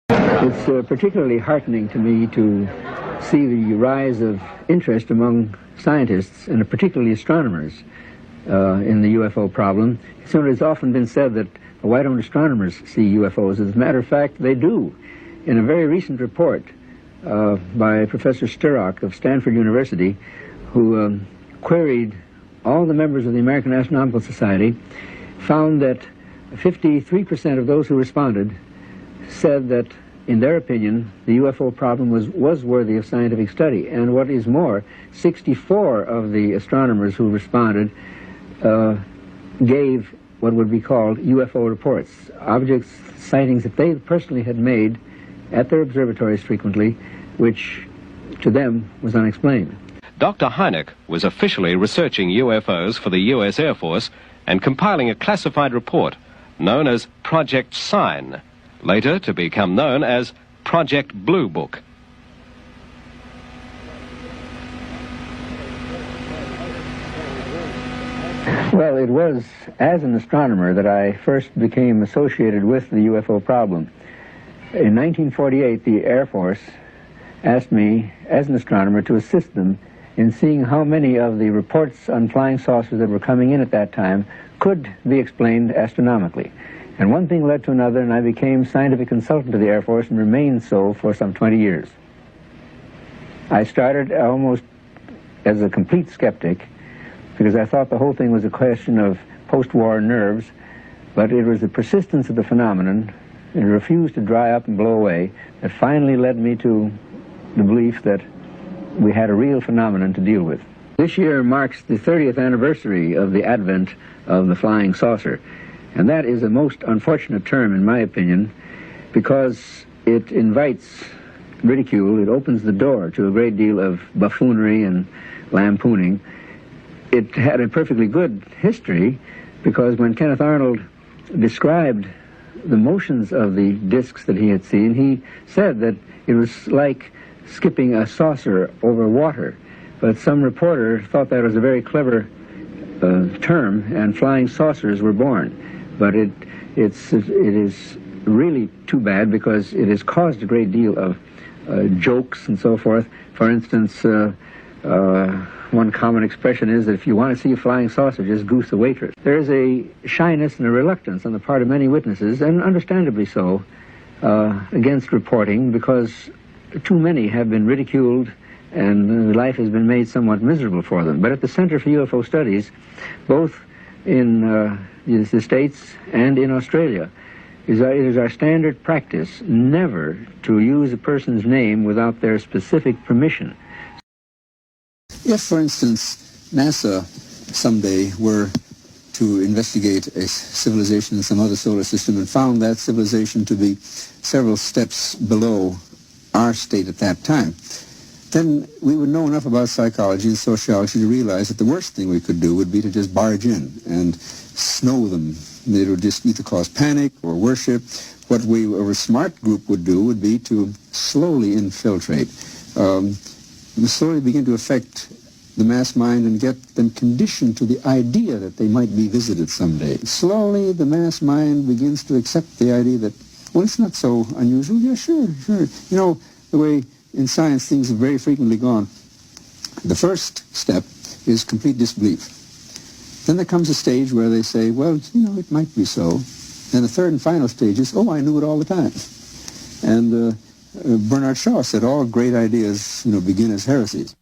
It's particularly heartening to me to see the rise of interest among scientists, and particularly astronomers, in the UFO problem. So it has often been said that, why don't astronomers see UFOs? As a matter of fact, they do. In a very recent report by Professor Sturrock of Stanford University, who queried all the members of the American Astronomical Society, found that 53% of those who responded said that, in their opinion, the UFO problem was worthy of scientific study. And what is more, 64 of the astronomers who responded gave what would be called UFO reports, objects, sightings that they personally had made at their observatories frequently, which to them was unexplained. Dr. Hynek was officially researching UFOs for the U.S. Air Force and compiling a classified report known as Project Sign, later to become known as Project Blue Book. Well, it was as an astronomer that I first became associated with the UFO problem. In 1948, the Air Force asked me, as an astronomer, to assist them in seeing how many of the reports on flying saucers that were coming in at that time could be explained astronomically. And one thing led to another, and I became scientific consultant to the Air Force and remained so for some 20 years. I started almost as a complete skeptic, because I thought the whole thing was a question of post-war nerves, but it was the persistence of the phenomenon, and it refused to dry up and blow away, that finally led me to the belief that we had a real phenomenon to deal with. This year marks the 30th anniversary of the advent of the flying saucer, and that is a most unfortunate term, in my opinion, because it invites ridicule. It opens the door to a great deal of buffoonery and lampooning. It had a perfectly good history, because when Kenneth Arnold described the motions of the discs that he had seen, he said that it was like skipping a saucer over water. But some reporter thought that was a very clever term, and flying saucers were born. But it is really too bad, because it has caused a great deal of jokes and so forth. For instance, one common expression is that if you want to see a flying saucer, just goose the waitress. There is a shyness and a reluctance on the part of many witnesses, and understandably so, against reporting, because too many have been ridiculed and life has been made somewhat miserable for them. But at the Center for UFO Studies, both in the States and in Australia, it is our standard practice never to use a person's name without their specific permission. If, for instance, NASA someday were to investigate a civilization in some other solar system and found that civilization to be several steps below our state at that time, then we would know enough about psychology and sociology to realize that the worst thing we could do would be to just barge in and snow them. It would just either cause panic or worship. What a smart group would do would be to slowly infiltrate, slowly begin to affect the mass mind and get them conditioned to the idea that they might be visited someday. Slowly the mass mind begins to accept the idea that, well, it's not so unusual. Yeah, sure. You know, the way in science things have very frequently gone. The first step is complete disbelief. Then there comes a stage where they say, well, you know, it might be so. And the third and final stage is, oh, I knew it all the time. And Bernard Shaw said all great ideas, begin as heresies.